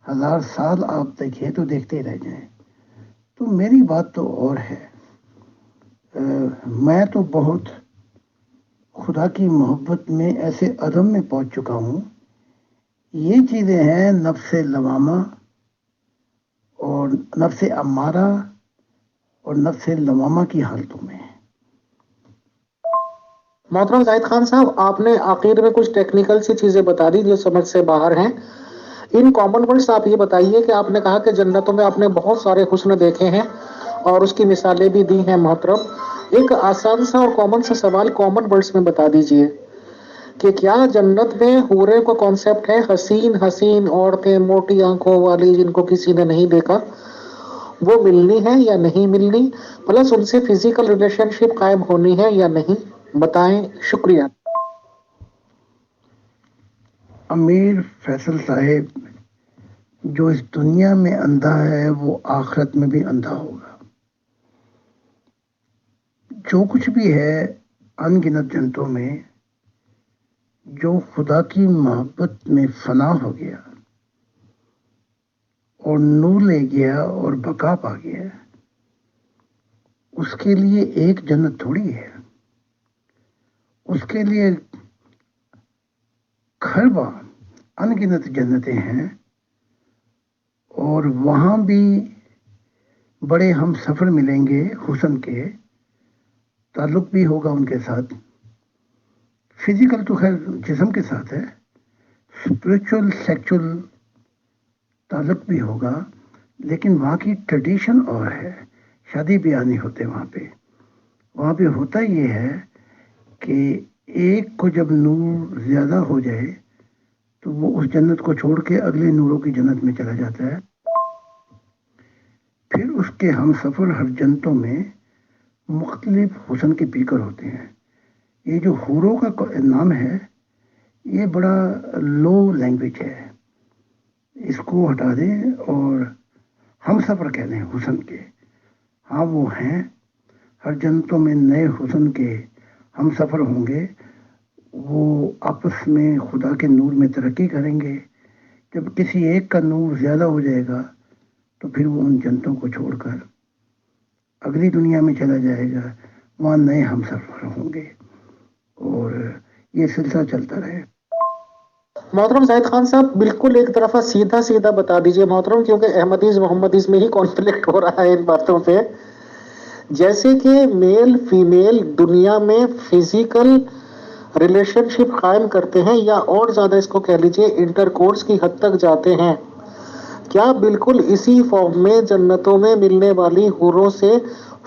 1000 سال آپ دیکھیں تو دیکھتے رہ جائیں. تو میری بات تو اور ہے. میں تو بہت خدا کی محبت میں ایسے عدم میں پہنچ چکا ہوں. یہ چیزیں ہیں نفس لوامہ اور نفس امارہ اور نفس لوامہ کی حالتوں میں. محترم زاہد خان صاحب، آپ نے آخر میں کچھ ٹیکنیکل سی چیزیں بتا دی جو سمجھ سے باہر ہیں. ان کامن ورڈز آپ یہ بتائیے کہ آپ نے کہا کہ جنتوں میں آپ نے بہت سارے حسن دیکھے ہیں اور اس کی مثالیں بھی دی ہیں. محترم، ایک آسان سا اور کامن سا سوال کامن ورڈز میں بتا دیجئے کہ کیا جنت میں حوریں کا کانسیپٹ ہے حسین حسین عورتیں موٹی آنکھوں والی جن کو کسی نے نہیں دیکھا، وہ ملنی ہے یا نہیں ملنی، پلس ان سے فزیکل ریلیشن شپ قائم ہونی ہے یا نہیں؟ بتائیں. شکریہ. امیر فیصل صاحب، جو اس دنیا میں اندھا ہے وہ آخرت میں بھی اندھا ہوگا. جو کچھ بھی ہے ان گنت جنتوں میں جو خدا کی محبت میں فنا ہو گیا اور نور لے گیا اور بقا پا گیا، اس کے لیے ایک جنت تھوڑی ہے. اس کے لیے کھربا ان گنت جنتیں ہیں. اور وہاں بھی بڑے ہم سفر ملیں گے، حسن کے تعلق بھی ہوگا ان کے ساتھ. فزیکل تو خیر جسم کے ساتھ ہے، اسپرچل سیکچول تعلق بھی ہوگا. لیکن وہاں کی ٹریڈیشن اور ہے، شادی بیاہ نہیں ہوتے وہاں پہ ہوتا یہ ہے کہ ایک کو جب نور زیادہ ہو جائے تو وہ اس جنت کو چھوڑ کے اگلے نوروں کی جنت میں چلا جاتا ہے. پھر اس کے ہم سفر ہر جنتوں میں مختلف حسن کے پیکر ہوتے ہیں. یہ جو حوروں کا نام ہے یہ بڑا لو لینگویج ہے، اس کو ہٹا دیں اور ہم سفر کہہ دیں حسن کے. ہاں وہ ہیں، ہر جنتوں میں نئے حسن کے ہم سفر ہوں گے، وہ آپس میں خدا کے نور میں ترقی کریں گے۔ جب کسی ایک کا نور زیادہ ہو جائے گا تو پھر وہ ان جنتوں کو چھوڑ کر اگلی دنیا میں چلا جائے گا، وہاں نئے ہم سفر ہوں گے، اور یہ سلسلہ چلتا رہے۔ محترم زاہد خان صاحب، بالکل ایک طرفہ سیدھا سیدھا بتا دیجئے محترم، کیونکہ احمدیز محمدیز میں ہی کانفلکٹ ہو رہا ہے ان باتوں پہ۔ جیسے کہ میل فیمیل دنیا میں فزیکل ریلیشن شپ قائم کرتے ہیں، یا اور زیادہ اس کو کہہ لیجئے انٹر کورس کی حد تک جاتے ہیں، کیا بالکل اسی فارم میں جنتوں میں ملنے والی حوروں سے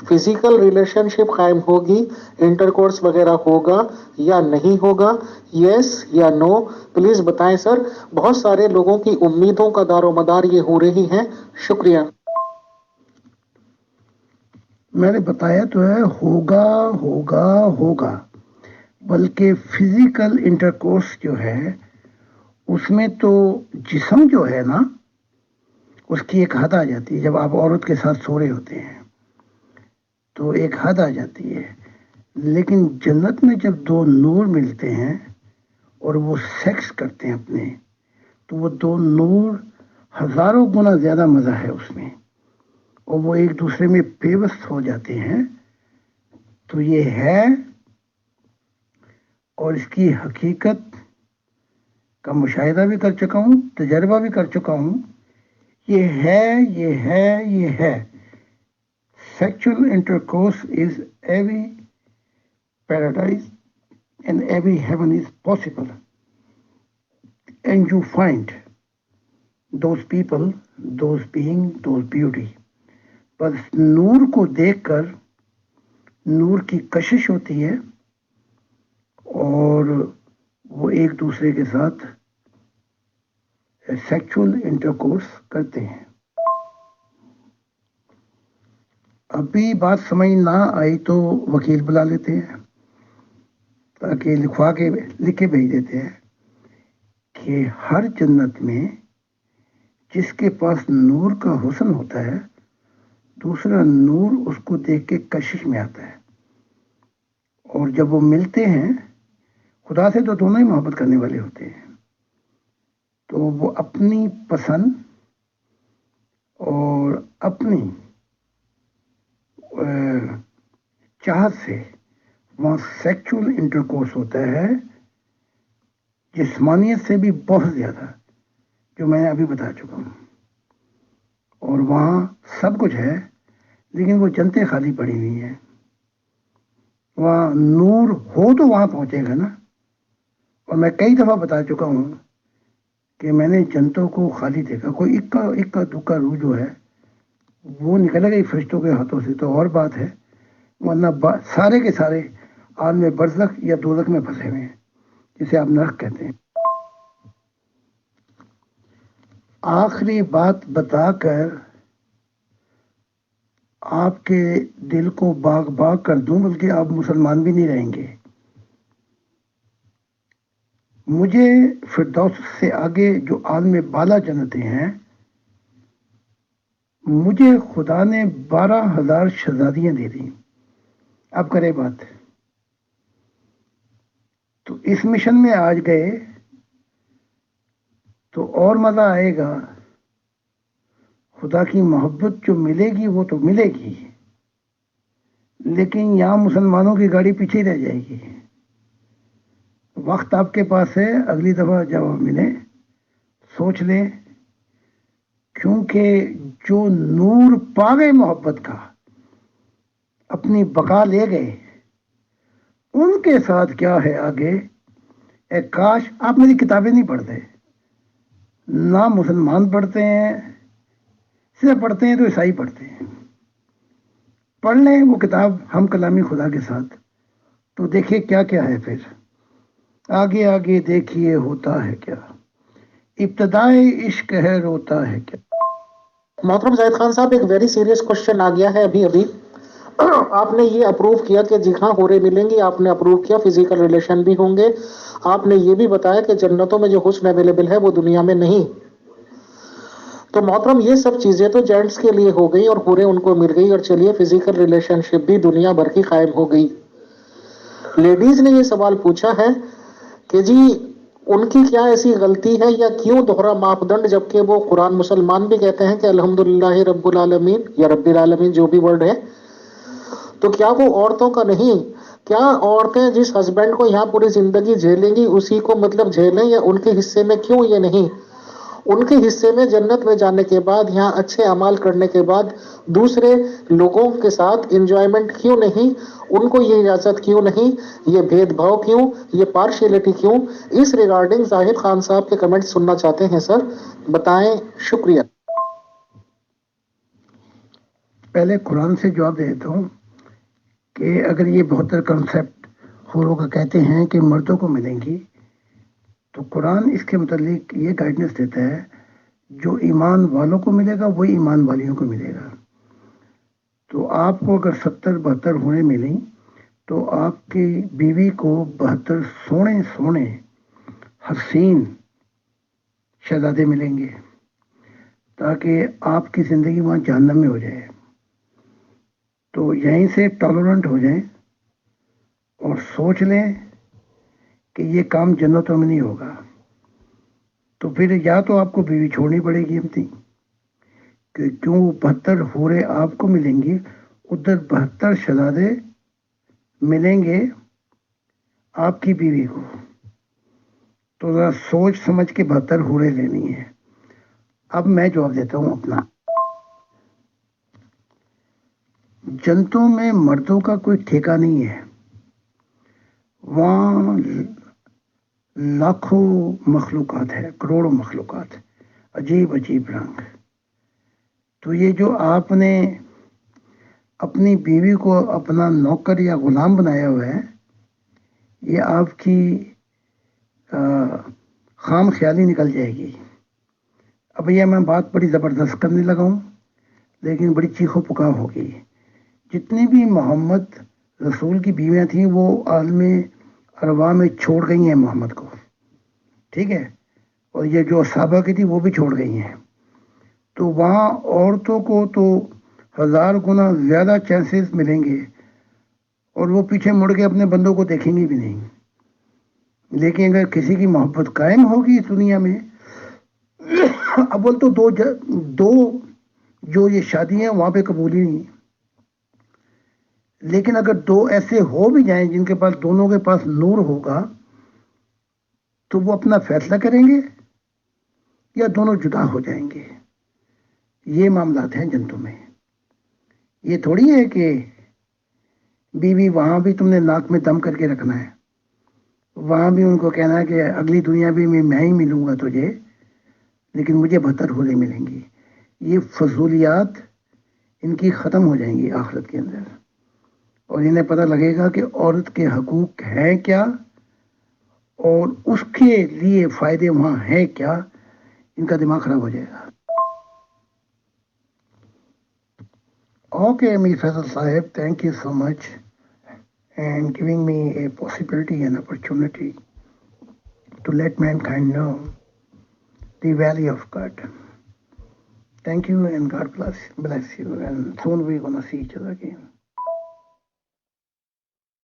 فزیکل ریلیشن شپ قائم ہوگی، انٹر کورس وغیرہ ہوگا یا نہیں ہوگا؟ یس یا نو، پلیز بتائیں سر۔ بہت سارے لوگوں کی امیدوں کا دار و مدار یہ ہو رہی ہیں۔ شکریہ۔ میں نے بتایا تو ہے، ہوگا ہوگا ہوگا، بلکہ فزیکل انٹرکورس جو ہے اس میں تو جسم جو ہے نا، اس کی ایک حد آ جاتی ہے۔ جب آپ عورت کے ساتھ سو رہے ہوتے ہیں تو ایک حد آ جاتی ہے، لیکن جنت میں جب دو نور ملتے ہیں اور وہ سیکس کرتے ہیں اپنے، تو وہ دو نور ہزاروں گنا زیادہ مزہ ہے اس میں، اور وہ ایک دوسرے میں پیوست ہو جاتے ہیں۔ تو یہ ہے، اور اس کی حقیقت کا مشاہدہ بھی کر چکا ہوں، تجربہ بھی کر چکا ہوں۔ یہ ہے، یہ ہے، یہ ہے۔ Sexual intercourse is every paradise and every heaven is possible. And you find those people, those beings, those beauty. بس نور کو دیکھ کر نور کی کشش ہوتی ہے، اور وہ ایک دوسرے کے ساتھ سیکچول انٹرکورس کرتے ہیں۔ ابھی بات سمجھ نہ آئی تو وکیل بلا لیتے ہیں، تاکہ لکھ کے بھیج دیتے ہیں کہ ہر جنت میں جس کے پاس نور کا حسن ہوتا ہے، دوسرا نور اس کو دیکھ کے کشش میں آتا ہے، اور جب وہ ملتے ہیں، خدا سے تو دونوں ہی محبت کرنے والے ہوتے ہیں، تو وہ اپنی پسند اور اپنی چاہت سے وہاں سیکچول انٹرکورس ہوتا ہے، جسمانیت سے بھی بہت زیادہ، جو میں نے ابھی بتا چکا ہوں۔ اور وہاں سب کچھ ہے، لیکن وہ جنتیں خالی پڑی ہوئی ہیں۔ وہاں نور ہو تو وہاں پہنچے گا نا۔ اور میں کئی دفعہ بتا چکا ہوں کہ میں نے جنتوں کو خالی دیکھا، کوئی اکا دکا روح جو ہے وہ نکلے گئی فرشتوں کے ہاتھوں سے تو اور بات ہے، ورنہ سارے کے سارے عالم برزخ یا دوزخ میں پھنسے ہوئے ہیں، جسے آپ نرک کہتے ہیں۔ آخری بات بتا کر آپ کے دل کو باغ کر دوں، بلکہ آپ مسلمان بھی نہیں رہیں گے۔ مجھے فردوس سے آگے جو عالم بالا جنتیں ہیں، مجھے خدا نے 12,000 شہزادیاں دے دیں۔ اب کرے بات، تو اس مشن میں آج گئے تو اور مزہ آئے گا۔ خدا کی محبت جو ملے گی وہ تو ملے گی، لیکن یہاں مسلمانوں کی گاڑی پیچھے رہ جائے گی۔ وقت آپ کے پاس ہے، اگلی دفعہ جب آپ ملیں سوچ لیں، کیونکہ جو نور پا گئے محبت کا، اپنی بقا لے گئے، ان کے ساتھ کیا ہے آگے؟ اے کاش آپ میری کتابیں نہیں پڑھتے، نہ مسلمان پڑھتے ہیں، صرف پڑھتے ہیں تو عیسائی پڑھتے ہیں۔ پڑھ لیں وہ کتاب ہم کلامی خدا کے ساتھ، تو دیکھیے کیا کیا ہے، پھر آگے آگے دیکھیے ہوتا ہے کیا، ابتدائے عشق ہے روتا ہے کیا۔ محترم زاہد خان صاحب، ایک ویری سیریس کوشچن آ گیا ہے ابھی آپ نے یہ اپروو کیا کہ جی ہاں ہورے ملیں گی، آپ نے اپروو کیا فزیکل ریلیشن بھی ہوں گے، آپ نے یہ بھی بتایا کہ جنتوں میں جو حسن اویلیبل ہے وہ دنیا میں نہیں۔ تو محترم یہ سب چیزیں تو جینٹس کے لیے ہو گئی اور پورے ان کو مل گئی، اور چلیے فزیکل ریلیشن شپ بھی دنیا بھر کی قائم ہو گئی. لیڈیز نے یہ سوال پوچھا ہے کہ جی ان کی کیا ایسی غلطی ہے یا کیوں دوہرا ماپدنڈ، جبکہ وہ قرآن مسلمان بھی کہتے ہیں کہ الحمدللہ رب العالمین یا رب العالمین جو بھی ورڈ ہے، تو کیا وہ عورتوں کا نہیں؟ کیا عورتیں جس ہسبینڈ کو یہاں پوری زندگی جھیلیں گی اسی کو مطلب جھیلیں، یا ان کے حصے میں کیوں یہ نہیں؟ ان کے حصے میں جنت میں جانے کے بعد، یہاں اچھے اعمال کرنے کے بعد دوسرے لوگوں کے ساتھ انجوائمنٹ کیوں نہیں؟ ان کو یہ اجازت کیوں نہیں؟ یہ بھید بھاؤ کیوں؟ یہ پارشیلٹی کیوں؟ اس ریگارڈنگ زاہد خان صاحب کے کمنٹ سننا چاہتے ہیں سر، بتائیں. شکریہ. پہلے قرآن سے جواب دیتا ہوں کہ اگر یہ 72 کنسیپٹ حوروں کا کہتے ہیں کہ مردوں کو ملیں گی، تو قرآن اس کے متعلق یہ گائیڈنس دیتا ہے جو ایمان والوں کو ملے گا وہی ایمان والیوں کو ملے گا. تو آپ کو اگر 70-72 حوریں ملیں تو آپ کی بیوی کو 72 سونے سونے حسین شہزادے ملیں گے تاکہ آپ کی زندگی وہاں جہنم میں ہو جائے. تو یہیں سے ٹالرنٹ ہو جائیں اور سوچ لیں کہ یہ کام جنتوں میں نہیں ہوگا. تو پھر یا تو آپ کو بیوی چھوڑنی پڑے گی اپنی، کہ کیوں 72 حوریں آپ کو ملیں گی، ادھر 72 شہزادے ملیں گے آپ کی بیوی کو. تو ذرا سوچ سمجھ کے 72 حوریں لینی ہے. اب میں جواب دیتا ہوں اپنا. جنتوں میں مردوں کا کوئی ٹھیکہ نہیں ہے، وہاں لاکھوں مخلوقات ہے، کروڑوں مخلوقات، عجیب عجیب رنگ. تو یہ جو آپ نے اپنی بیوی کو اپنا نوکر یا غلام بنایا ہوا ہے، یہ آپ کی خام خیالی نکل جائے گی. اب یہ میں بات بڑی زبردست کرنے لگا ہوں لیکن بڑی چیخو پکار ہوگی. جتنی بھی محمد رسول کی بیویاں تھیں وہ عالم ارواح میں چھوڑ گئی ہیں محمد کو، ٹھیک ہے، اور یہ جو صحابہ کی تھی وہ بھی چھوڑ گئی ہیں. تو وہاں عورتوں کو تو 1000 گنا زیادہ چانسز ملیں گے اور وہ پیچھے مڑ کے اپنے بندوں کو دیکھیں گی بھی نہیں. لیکن اگر کسی کی محبت قائم ہوگی اس دنیا میں، اول تو دو جو یہ شادی ہیں وہاں پہ قبول ہی نہیں، لیکن اگر 2 ایسے ہو بھی جائیں جن کے پاس دونوں کے پاس نور ہوگا تو وہ اپنا فیصلہ کریں گے یا دونوں جدا ہو جائیں گے. یہ معاملات ہیں جنتوں میں. یہ تھوڑی ہے کہ بیوی وہاں بھی تم نے ناک میں دم کر کے رکھنا ہے، وہاں بھی ان کو کہنا ہے کہ اگلی دنیا بھی میں ہی ملوں گا تجھے لیکن مجھے 72 حوریں ملیں گی. یہ فضولیات ان کی ختم ہو جائیں گی آخرت کے اندر، اور انہیں پتہ لگے گا کہ عورت کے حقوق ہیں کیا اور اس کے لیے فائدے وہاں ہیں کیا. ان کا دماغ خراب ہو جائے گا. Okay, Mir Faisal Sahib, thank you so much and giving me a possibility and opportunity to let mankind know the value of God. Thank you and God bless you, and soon we're gonna see each other again.